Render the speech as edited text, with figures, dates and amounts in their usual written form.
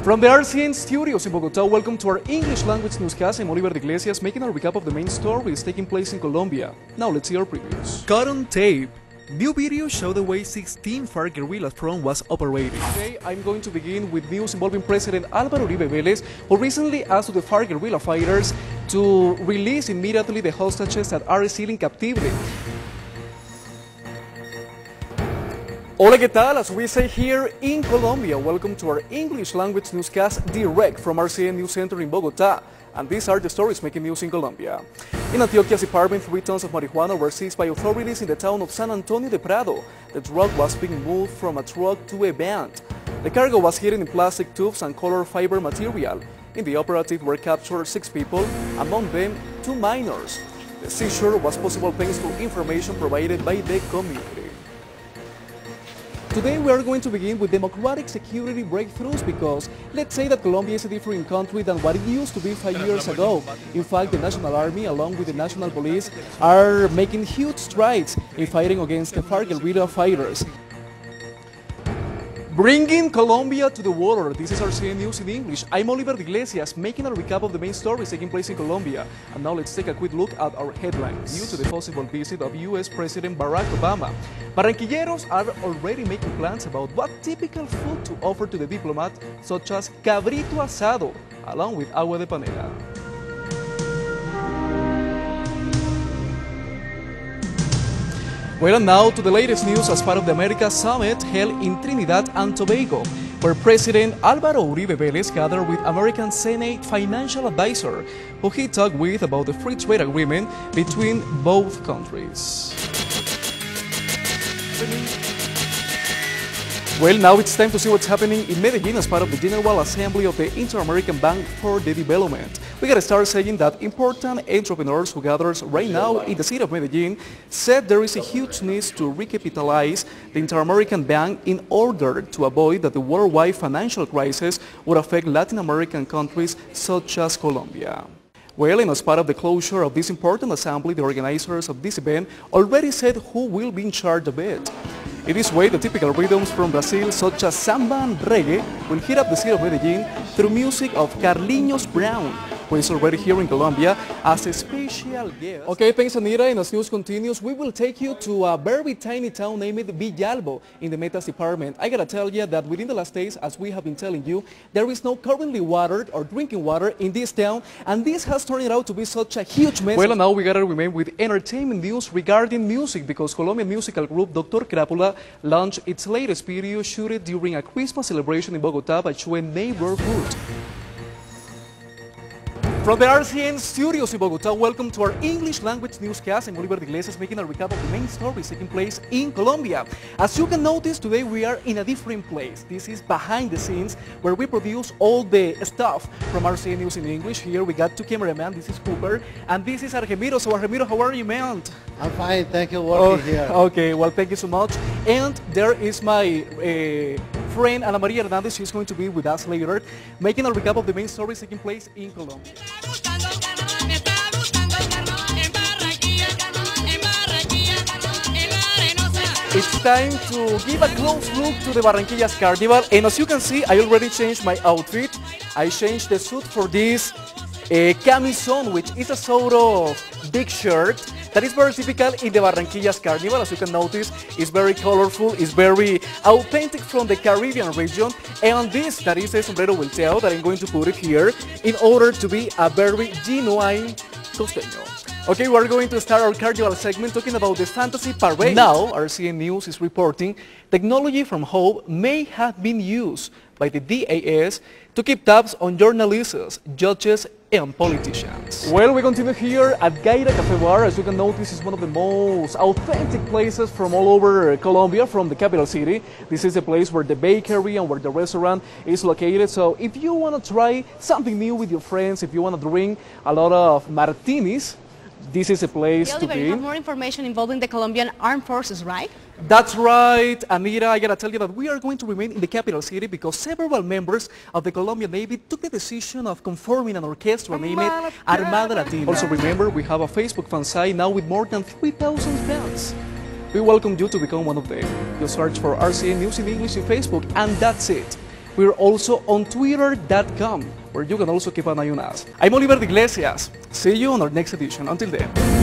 From the RCN studios in Bogotá, welcome to our English language newscast. I'm Oliver DIGLESIAS, making a recap of the main stories taking place in Colombia. Now let's see our previews. Cut on tape. New videos show the way 16 FARC guerrilla front was operating. Today, I'm going to begin with news involving President Álvaro Uribe Vélez, who recently asked the FARC guerrilla fighters to release immediately the hostages that are still in captivity. Hola, ¿qué tal? As we say here in Colombia, welcome to our English language newscast direct from RCN News Center in Bogotá. And these are the stories making news in Colombia. In Antioquia's department, 3 tons of marijuana were seized by authorities in the town of San Antonio de Prado. The drug was being moved from a truck to a van. The cargo was hidden in plastic tubes and colored fiber material. In the operative were captured 6 people, among them 2 minors. The seizure was possible thanks to information provided by the community. Today we are going to begin with democratic security breakthroughs because let's say that Colombia is a different country than what it used to be 5 years ago. In fact, the National Army along with the National Police are making huge strides in fighting against the FARC guerrilla fighters. Bringing Colombia to the water. This is RCN News in English. I'm Oliver DIGLESIAS, making a recap of the main stories taking place in Colombia. And now let's take a quick look at our headlines. Due to the possible visit of U.S. President Barack Obama, Barranquilleros are already making plans about what typical food to offer to the diplomat, such as cabrito asado, along with agua de panela. Well, and now to the latest news as part of the America Summit held in Trinidad and Tobago, where President Álvaro Uribe Vélez gathered with American Senate financial advisor, who he talked with about the free trade agreement between both countries. Well, now it's time to see what's happening in Medellin as part of the General Assembly of the Inter-American Bank for the Development. We gotta start saying that important entrepreneurs who gathers right now in the city of Medellin said there is a huge need to recapitalize the Inter-American Bank in order to avoid that the worldwide financial crisis would affect Latin American countries such as Colombia. Well, and as part of the closure of this important assembly, the organizers of this event already said who will be in charge of it. In this way, the typical rhythms from Brazil, such as samba and reggae, will hit up the city of Medellin through music of Carlinhos Brown, who is already here in Colombia as a special guest. Okay, thanks Anita, and as news continues, we will take you to a very tiny town named Villalbo in the Metas department. I gotta tell you that within the last days, as we have been telling you, there is no currently water or drinking water in this town, and this has turned out to be such a huge mess. Well, and now we gotta remain with entertainment news regarding music, because Colombian musical group Dr. Crápula launched its latest video shooted during a Christmas celebration in Bogotá by showing neighborhood. From the RCN studios in Bogotá, welcome to our English language newscast. I'm Oliver DIGLESIAS, making a recap of the main stories taking place in Colombia. As you can notice, today we are in a different place. This is behind the scenes where we produce all the stuff from RCN News in English. Here we got 2 cameramen. This is Cooper and this is Argemiro. So Argemiro, how are you, man? I'm fine, thank you for working here. Okay, well, thank you so much. And there is my friend Ana Maria Hernandez. She's going to be with us later, making a recap of the main stories taking place in Colombia. It's time to give a close look to the Barranquillas Carnival, and as you can see, I already changed my outfit. I changed the suit for this camisón, which is a sort of big shirt that is very typical in the Barranquillas Carnival. As you can notice, it's very colorful, it's very authentic from the Caribbean region, and this, that is a sombrero volteado that I'm going to put it here in order to be a very genuine costeño. Okay, we're going to start our carnival segment talking about the fantasy parade. Now, RCN News is reporting technology from home may have been used by the DAS to keep tabs on journalists, judges, and politicians. Well, we continue here at Gaira Cafe Bar. As you can notice, it's one of the most authentic places from all over Colombia, from the capital city. This is the place where the bakery and where the restaurant is located. So if you want to try something new with your friends, if you want to drink a lot of martinis, this is a place to be. You have more information involving the Colombian Armed Forces, right? That's right, Anita. I gotta tell you that we are going to remain in the capital city because several members of the Colombian Navy took the decision of conforming an orchestra named Armada Latina. Also remember, we have a Facebook fan site now with more than 3,000 fans. We welcome you to become one of them. Just search for RCN News in English in Facebook, and that's it. We're also on twitter.com, where you can also keep an eye on us. I'm Oliver DIGLESIAS. See you on our next edition. Until then.